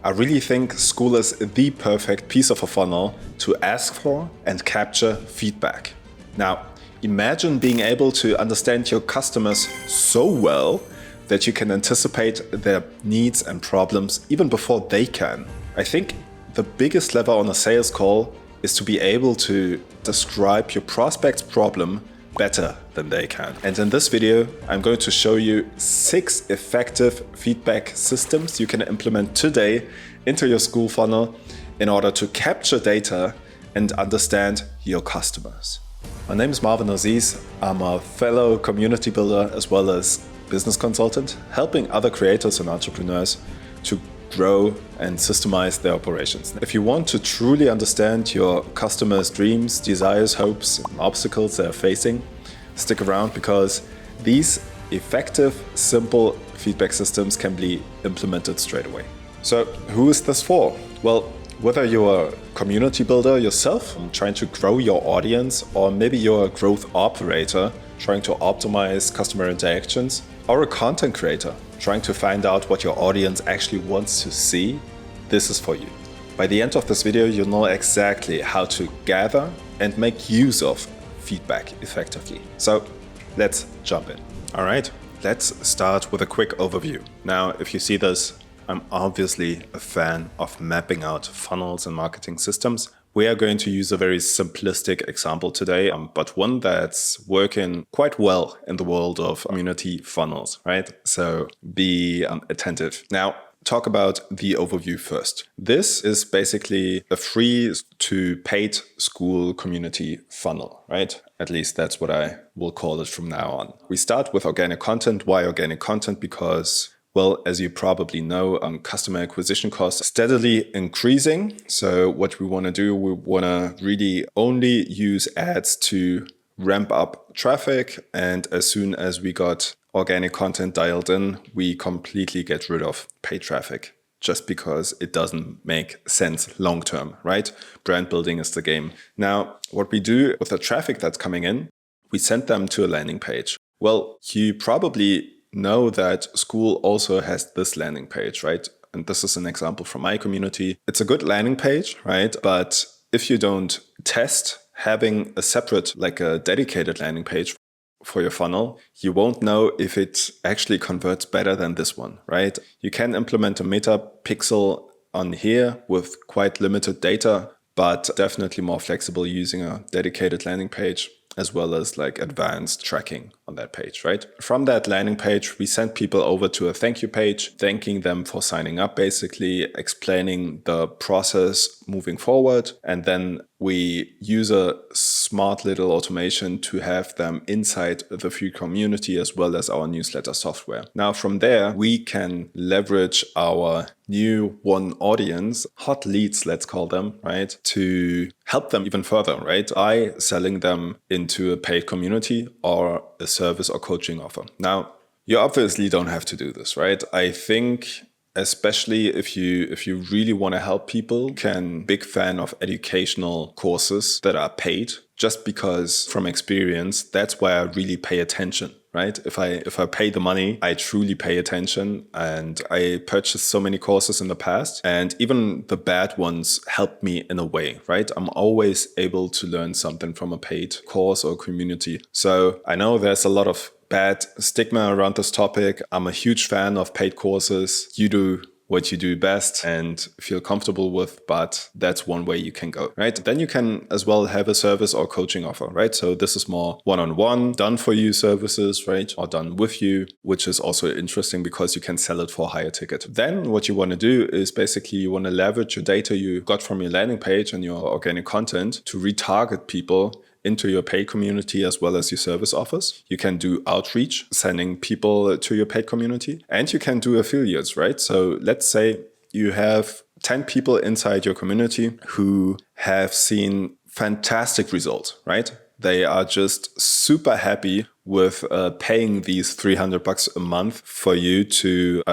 I really think Skool is the perfect piece of a funnel to ask for and capture feedback. Now, imagine being able to understand your customers so well that you can anticipate their needs and problems even before they can. I think the biggest lever on a sales call is to be able to describe your prospect's problem better than they can. And in this video, I'm going to show you 6 effective feedback systems you can implement today into your Skool funnel in order to capture data and understand your customers. My name is Marvin Aziz. I'm a fellow community builder as well as business consultant, helping other creators and entrepreneurs to grow and systemize their operations. If you want to truly understand your customers' dreams, desires, hopes, and obstacles they're facing, stick around because these effective, simple feedback systems can be implemented straight away. So who is this for? Well, whether you're a community builder yourself, trying to grow your audience, or maybe you're a growth operator trying to optimize customer interactions, or a content creator trying to find out what your audience actually wants to see, this is for you. By the end of this video, you'll know exactly how to gather and make use of feedback effectively. So let's jump in. All right, let's start with a quick overview. Now, if you see this, I'm obviously a fan of mapping out funnels and marketing systems. We are going to use a very simplistic example today, but one that's working quite well in the world of community funnels, right? So be attentive. Now, talk about the overview first. This is basically a free to paid Skool community funnel, right? At least that's what I will call it from now on. We start with organic content. Why organic content? Because, well, as you probably know, customer acquisition costs steadily increasing. So what we want to do, we want to really only use ads to ramp up traffic. And as soon as we got organic content dialed in, we completely get rid of paid traffic just because it doesn't make sense long term, right? Brand building is the game. Now, what we do with the traffic that's coming in, we send them to a landing page. Well, you probably know that Skool also has this landing page, right? And this is an example from my community. It's a good landing page, right? But if you don't test having a separate, like a dedicated landing page for your funnel, you won't know if it actually converts better than this one, right? You can implement a meta pixel on here with quite limited data, but definitely more flexible using a dedicated landing page, as well as like advanced tracking on that page, right? From that landing page, we send people over to a thank you page, thanking them for signing up, basically explaining the process moving forward. And then we use a smart little automation to have them inside the free community as well as our newsletter software. Now, from there, we can leverage our new warm audience, hot leads, let's call them, right? To help them even further, right? By selling them into a paid community or a service or coaching offer. Now, you obviously don't have to do this, right? I think especially if you really want to help people, big fan of educational courses that are paid, just because from experience, that's where I really pay attention, right? If I pay the money, I truly pay attention, and I purchased so many courses in the past, and even the bad ones helped me in a way, right? I'm always able to learn something from a paid course or community. So I know there's a lot of bad stigma around this topic. I'm a huge fan of paid courses. You do what you do best and feel comfortable with, but that's one way you can go, right? Then you can as well have a service or coaching offer, right? So this is more one-on-one, done for you services, right? Or done with you, which is also interesting because you can sell it for a higher ticket. Then what you want to do is basically you want to leverage your data you got from your landing page and your organic content to retarget people into your paid community as well as your service offers. You can do outreach, sending people to your paid community, and you can do affiliates, right? So let's say you have 10 people inside your community who have seen fantastic results, right? They are just super happy with paying these $300 a month for you to,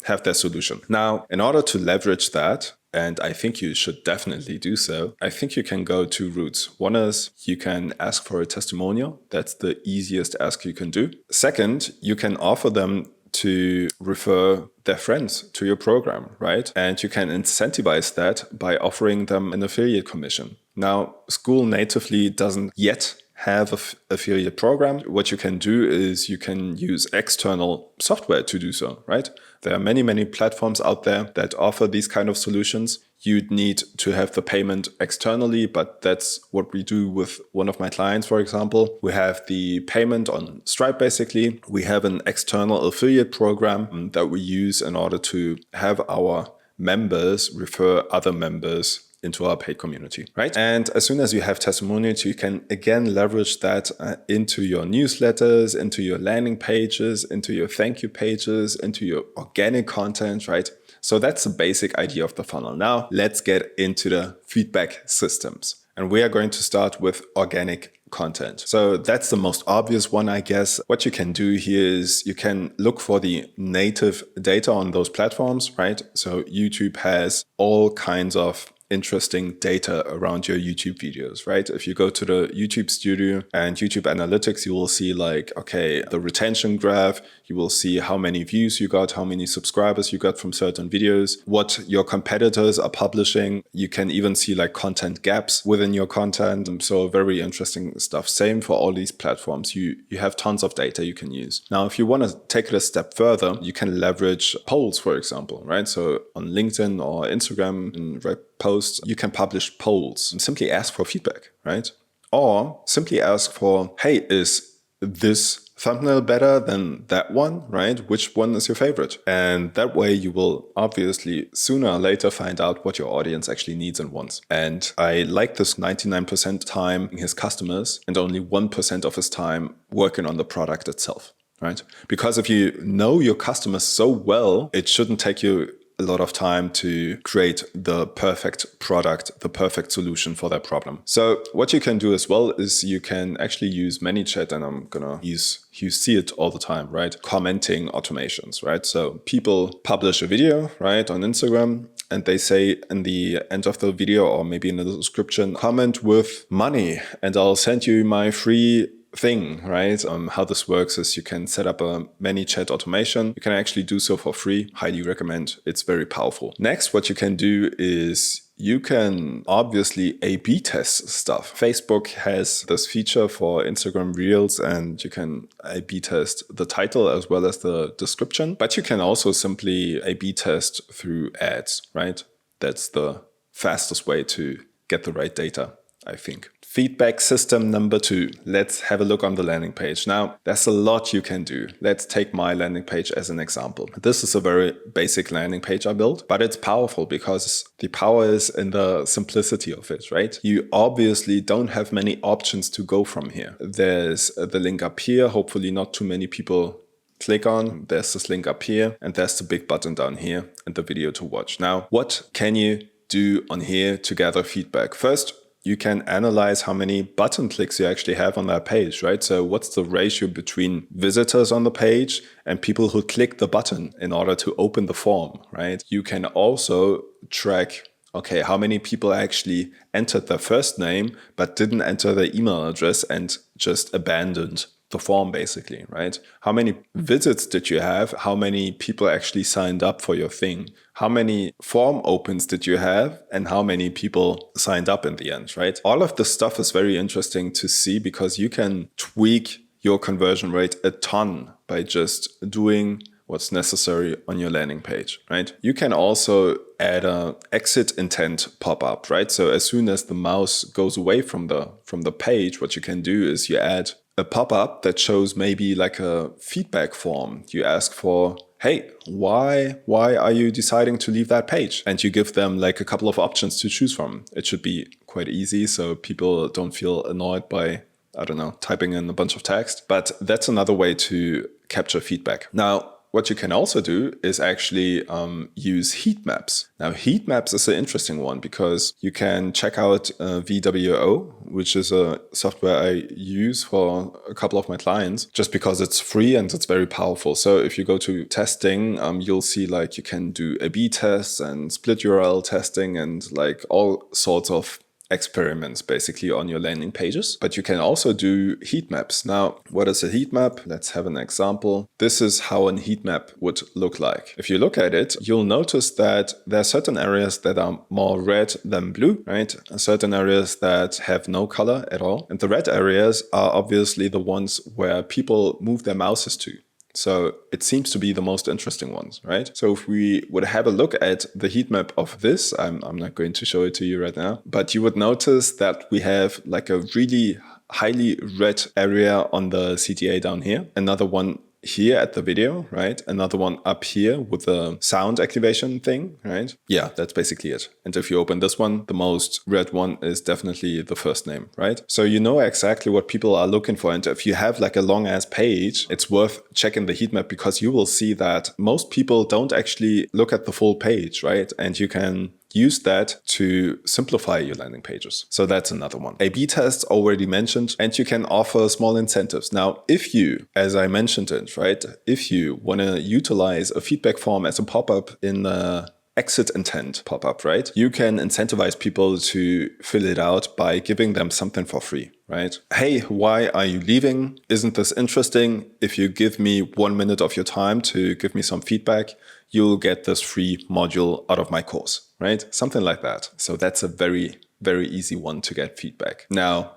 have their solution. Now, in order to leverage that, and I think you should definitely do so, I think you can go 2 routes. One is you can ask for a testimonial. That's the easiest ask you can do. Second, you can offer them to refer their friends to your program, right? And you can incentivize that by offering them an affiliate commission. Now, Skool natively doesn't yet have an affiliate program. What you can do is you can use external software to do so, right? There are many, many platforms out there that offer these kind of solutions. You'd need to have the payment externally, but that's what we do with one of my clients, for example. We have the payment on Stripe, basically. We have an external affiliate program that we use in order to have our members refer other members into our paid community, right? And as soon as you have testimonials, you can again leverage that into your newsletters, into your landing pages, into your thank you pages, into your organic content, right? So that's the basic idea of the funnel. Now let's get into the feedback systems. And we are going to start with organic content. So that's the most obvious one, I guess. What you can do here is you can look for the native data on those platforms, right? So YouTube has all kinds of interesting data around your YouTube videos, right? If you go to the YouTube studio and YouTube analytics, you will see like, okay, the retention graph, you will see how many views you got, how many subscribers you got from certain videos, what your competitors are publishing. You can even see like content gaps within your content. So very interesting stuff. Same for all these platforms. You have tons of data you can use. Now, if you want to take it a step further, you can leverage polls, for example, right? So on LinkedIn or Instagram and posts, you can publish polls and simply ask for feedback, right? Or simply ask for, hey, is this thumbnail better than that one, right? Which one is your favorite? And that way you will obviously sooner or later find out what your audience actually needs and wants. And I like this 99% time in his customers and only 1% of his time working on the product itself, right? Because if you know your customers so well, it shouldn't take you a lot of time to create the perfect product, the perfect solution for that problem. So what you can do as well is you can actually use ManyChat, and I'm gonna you see it all the time, right? Commenting automations, right? So people publish a video, right, on Instagram, and they say in the end of the video or maybe in the description, comment with money and I'll send you my free thing, right? How this works is you can set up a ManyChat automation. You can actually do so for free. Highly recommend. It's very powerful. Next, what you can do is you can obviously A/B test stuff. Facebook has this feature for Instagram Reels, and you can A/B test the title as well as the description. But you can also simply A/B test through ads, right? That's the fastest way to get the right data, I think. Feedback system number 2. Let's have a look on the landing page. Now, there's a lot you can do. Let's take my landing page as an example. This is a very basic landing page I built, but it's powerful because the power is in the simplicity of it, right? You obviously don't have many options to go from here. There's the link up here. Hopefully not too many people click on. There's this link up here, and there's the big button down here and the video to watch. Now, what can you do on here to gather feedback? First, you can analyze how many button clicks you actually have on that page, right? So what's the ratio between visitors on the page and people who click the button in order to open the form, right? You can also track, okay, how many people actually entered their first name but didn't enter their email address and just abandoned the form, basically, right? How many visits did you have? How many people actually signed up for your thing? How many form opens did you have? And how many people signed up in the end, right? All of this stuff is very interesting to see because you can tweak your conversion rate a ton by just doing what's necessary on your landing page, right? You can also add a exit intent pop-up, right? So as soon as the mouse goes away from the page, what you can do is you add a pop-up that shows maybe like a feedback form. You ask for, hey, why are you deciding to leave that page? And you give them like a couple of options to choose from. It should be quite easy so people don't feel annoyed by, I don't know, typing in a bunch of text. But that's another way to capture feedback. Now, what you can also do is actually use heat maps. Now, heat maps is an interesting one because you can check out VWO, which is a software I use for a couple of my clients, just because it's free and it's very powerful. So if you go to testing, you'll see like you can do A/B tests and split URL testing and like all sorts of experiments basically on your landing pages, but you can also do heat maps. Now, what is a heat map? Let's have an example. This is how a heat map would look like. If you look at it, you'll notice that there are certain areas that are more red than blue, right? And certain areas that have no color at all. And the red areas are obviously the ones where people move their mouses to. So it seems to be the most interesting ones, right? So if we would have a look at the heat map of this, I'm not going to show it to you right now, but you would notice that we have like a really highly red area on the CTA down here. Another one here at the video, right? Another one up here with the sound activation thing, right? Yeah, that's basically it. And if you open this one, the most red one is definitely the first name, right? So you know exactly what people are looking for. And if you have like a long ass page, it's worth checking the heat map because you will see that most people don't actually look at the full page, right? And you can use that to simplify your landing pages. So that's another one. A/B tests already mentioned, and you can offer small incentives. Now, if you, as I mentioned it, right, if you want to utilize a feedback form as a pop-up in the exit intent pop-up, right, you can incentivize people to fill it out by giving them something for free, right? Hey, why are you leaving? Isn't this interesting? If you give me 1 minute of your time to give me some feedback, you'll get this free module out of my course, right? Something like that. So that's a very, very easy one to get feedback. Now,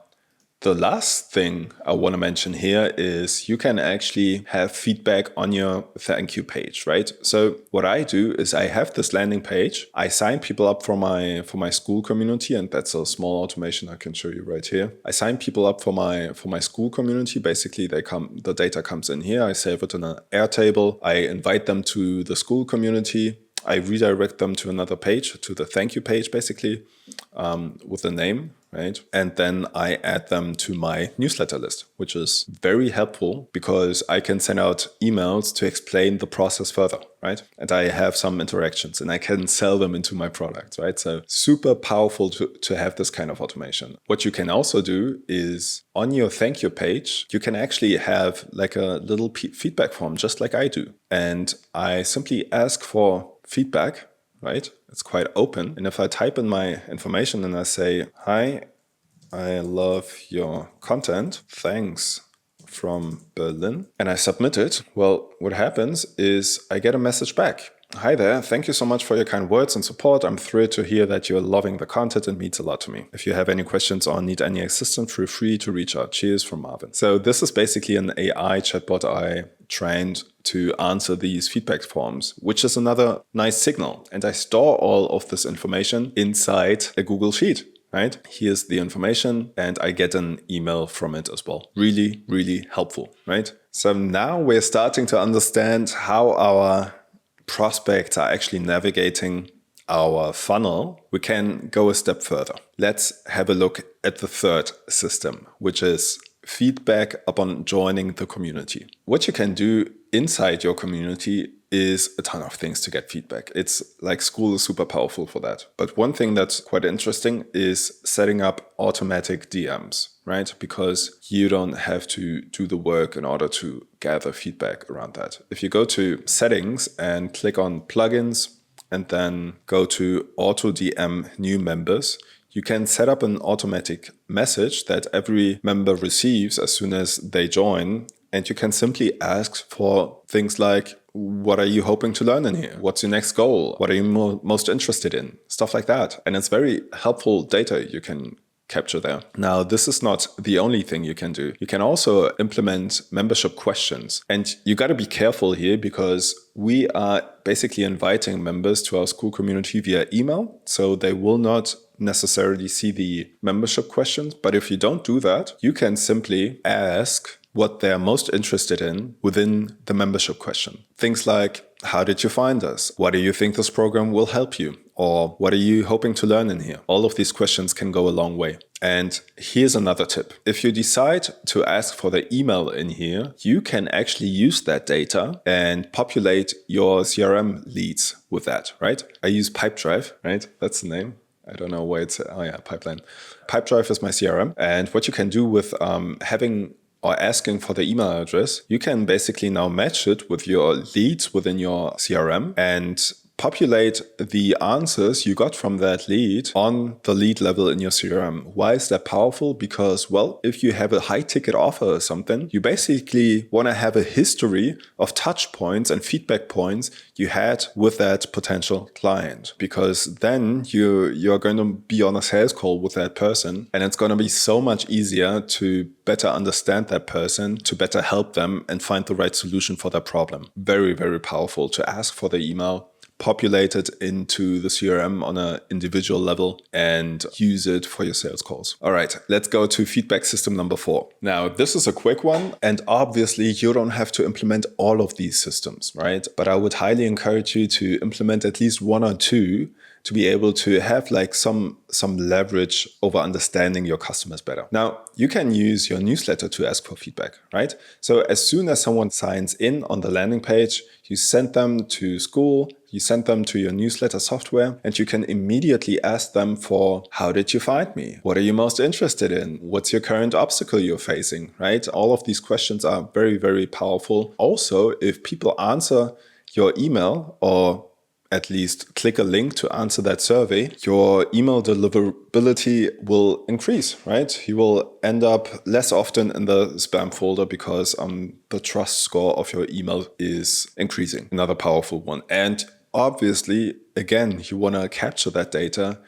the last thing I want to mention here is you can actually have feedback on your thank you page, right? So what I do is I have this landing page. I sign people up for my Skool community, and that's a small automation I can show you right here. I sign people up for my Skool community. Basically, the data comes in here. I save it in an Airtable. I invite them to the Skool community. I redirect them to another page, to the thank you page, basically, with the name, right? And then I add them to my newsletter list, which is very helpful because I can send out emails to explain the process further, right? And I have some interactions and I can sell them into my products, right? So super powerful to have this kind of automation. What you can also do is on your thank you page, you can actually have like a little feedback form, just like I do. And I simply ask for feedback, right? It's quite open. And if I type in my information and I say, hi, I love your content. Thanks from Berlin. And I submit it. Well, what happens is I get a message back. Hi there. Thank you so much for your kind words and support. I'm thrilled to hear that you're loving the content. It means a lot to me. If you have any questions or need any assistance, feel free to reach out. Cheers from Marvin. So this is basically an AI chatbot I trained to answer these feedback forms, which is another nice signal. And I store all of this information inside a Google Sheet, right? Here's the information and I get an email from it as well. Really, really helpful, right? So now we're starting to understand how our prospects are actually navigating our funnel. We can go a step further. Let's have a look at the third system, which is feedback upon joining the community. What you can do inside your community is a ton of things to get feedback. It's like Skool is super powerful for that. But one thing that's quite interesting is setting up automatic DMs, right? Because you don't have to do the work in order to gather feedback around that. If you go to settings and click on plugins and then go to auto DM new members, you can set up an automatic message that every member receives as soon as they join. And you can simply ask for things like, what are you hoping to learn in here? What's your next goal? What are you most interested in? Stuff like that. And it's very helpful data you can capture there. Now, this is not the only thing you can do. You can also implement membership questions. And you got to be careful here because we are basically inviting members to our Skool community via email. So they will not necessarily see the membership questions. But if you don't do that, you can simply ask what they're most interested in within the membership question. Things like, how did you find us? What do you think this program will help you? Or what are you hoping to learn in here? All of these questions can go a long way. And here's another tip. If you decide to ask for the email in here, you can actually use that data and populate your CRM leads with that, right? I use Pipedrive, right? That's the name. I don't know why it's, Pipeline. Pipedrive is my CRM. And what you can do with having or asking for the email address, you can basically now match it with your leads within your CRM and populate the answers you got from that lead on the lead level in your CRM. Why is that powerful? Because, well, if you have a high ticket offer or something, you basically want to have a history of touch points and feedback points you had with that potential client, because then you're going to be on a sales call with that person, and it's going to be so much easier to better understand that person, to better help them and find the right solution for their problem. Very, very powerful to ask for the email, populate it into the CRM on an individual level, and use it for your sales calls. All right, let's go to feedback system number 4. Now, this is a quick one, and obviously you don't have to implement all of these systems, right? But I would highly encourage you to implement at least 1 or 2 to be able to have like some leverage over understanding your customers better. Now, you can use your newsletter to ask for feedback, right? So as soon as someone signs in on the landing page, you send them to Skool, you send them to your newsletter software, and you can immediately ask them for, how did you find me? What are you most interested in? What's your current obstacle you're facing, right? All of these questions are very, very powerful. Also, if people answer your email or at least click a link to answer that survey, your email deliverability will increase, right? You will end up less often in the spam folder because the trust score of your email is increasing. Another powerful one. And obviously, again, you want to capture that data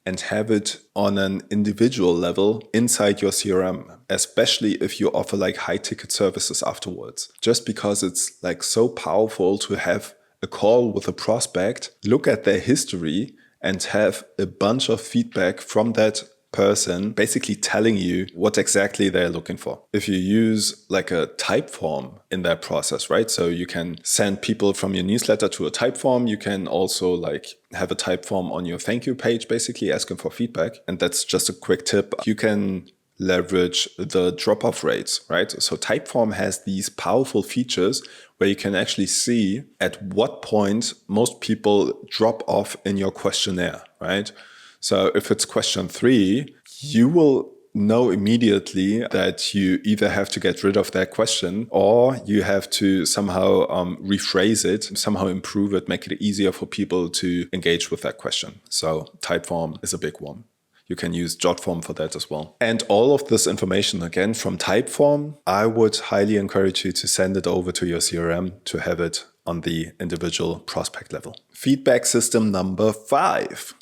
and have it on an individual level inside your CRM, especially if you offer like high ticket services afterwards, just because it's like so powerful to have a call with a prospect, look at their history, and have a bunch of feedback from that person basically telling you what exactly they're looking for. If you use like a type form in that process, right? So you can send people from your newsletter to a type form. You can also like have a type form on your thank you page, basically asking for feedback. And that's just a quick tip. You can leverage the drop-off rates, right? So Typeform has these powerful features where you can actually see at what point most people drop off in your questionnaire, right? So if it's question 3, you will know immediately that you either have to get rid of that question or you have to somehow rephrase it, somehow improve it, make it easier for people to engage with that question. So Typeform is a big one. You can use Jotform for that as well. And all of this information, again, from Typeform, I would highly encourage you to send it over to your CRM to have it on the individual prospect level. Feedback system number 5.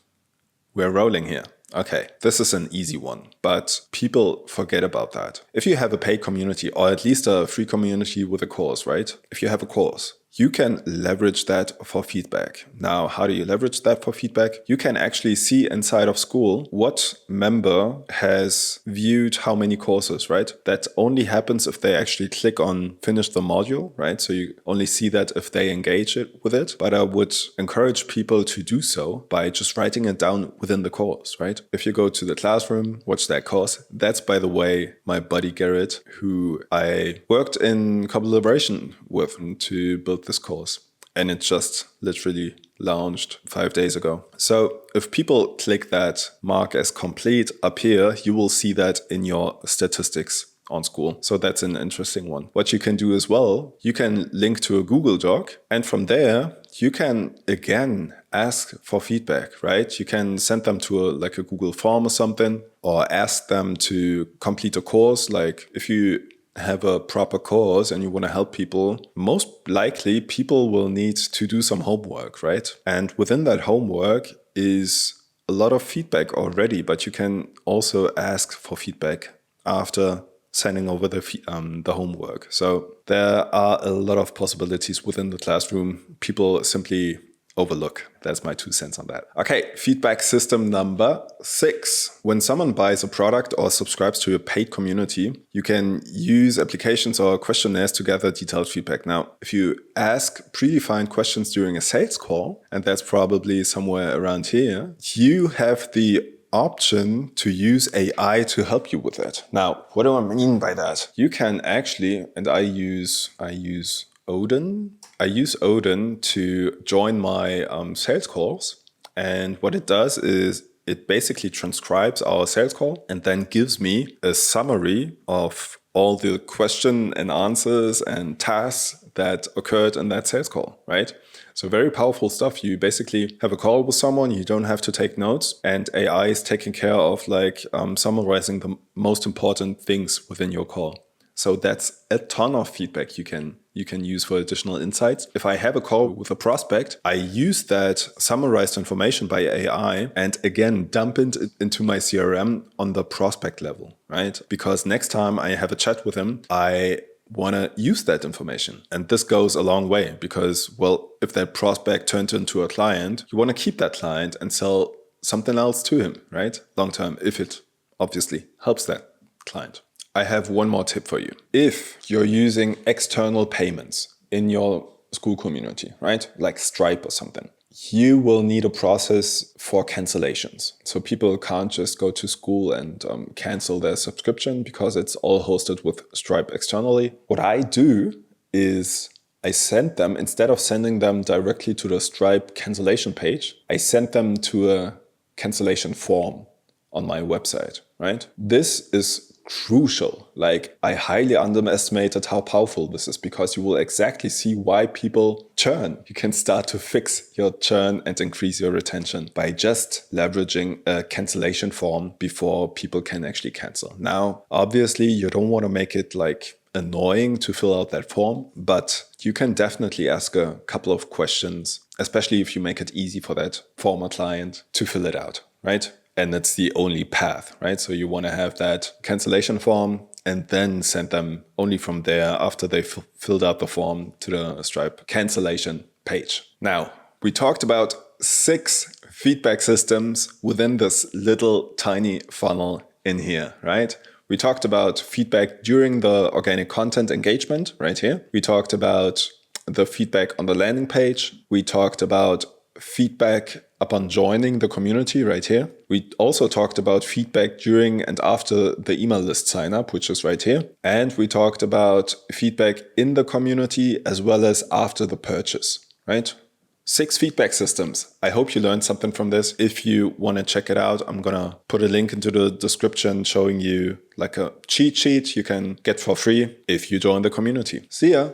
We're rolling here. Okay, this is an easy one, but people forget about that. If you have a paid community or at least a free community with a course, right? If you have a course, you can leverage that for feedback. Now, how do you leverage that for feedback? You can actually see inside of Skool what member has viewed how many courses, right? That only happens if they actually click on finish the module, right? So you only see that if they engage with it. But I would encourage people to do so by just writing it down within the course, right? If you go to the classroom, watch that course. That's, by the way, my buddy Garrett, who I worked in collaboration with to build this course, and it just literally launched 5 days ago. So if people click that mark as complete up here, you will see that in your statistics on Skool. So that's an interesting one. What you can do as well, you can link to a Google Doc, and from there you can again ask for feedback, right? You can send them to a Google form or something, or ask them to complete a course. Like if you have a proper course and you want to help people, most likely people will need to do some homework, right? And within that homework is a lot of feedback already, but you can also ask for feedback after sending over the homework. So there are a lot of possibilities within the classroom. People simply overlook. That's my 2 cents on that. Okay, feedback system number 6. When someone buys a product or subscribes to a paid community, you can use applications or questionnaires to gather detailed feedback. Now, if you ask predefined questions during a sales call, and that's probably somewhere around here, you have the option to use AI to help you with it. Now, what do I mean by that? You can actually, and I use Odin. I use Odin to join my sales calls. And what it does is it basically transcribes our sales call and then gives me a summary of all the question and answers and tasks that occurred in that sales call, right? So very powerful stuff. You basically have a call with someone, you don't have to take notes, and AI is taking care of like summarizing the most important things within your call. So that's a ton of feedback you can use for additional insights. If I have a call with a prospect, I use that summarized information by AI and again dump it into my CRM on the prospect level, right? Because next time I have a chat with him, I want to use that information. And this goes a long way because, well, if that prospect turns into a client, you want to keep that client and sell something else to him, right? Long term, if it obviously helps that client. I have one more tip for you. If you're using external payments in your Skool community, right? Like Stripe or something, you will need a process for cancellations. So people can't just go to Skool and cancel their subscription because it's all hosted with Stripe externally. What I do is I send them, instead of sending them directly to the Stripe cancellation page, I send them to a cancellation form on my website, right? This is crucial. Like, I highly underestimated how powerful this is because you will exactly see why people churn. You can start to fix your churn and increase your retention by just leveraging a cancellation form before people can actually cancel. Now, obviously, you don't want to make it like annoying to fill out that form, but you can definitely ask a couple of questions, especially if you make it easy for that former client to fill it out, right? And it's the only path, right? So you want to have that cancellation form and then send them only from there after they've filled out the form to the Stripe cancellation page. Now, we talked about 6 feedback systems within this little tiny funnel in here, right? We talked about feedback during the organic content engagement right here. We talked about the feedback on the landing page. We talked about feedback upon joining the community right here. We also talked about feedback during and after the email list sign up, which is right here. And we talked about feedback in the community as well as after the purchase, right? 6 feedback systems. I hope you learned something from this. If you want to check it out, I'm going to put a link into the description showing you like a cheat sheet you can get for free if you join the community. See ya.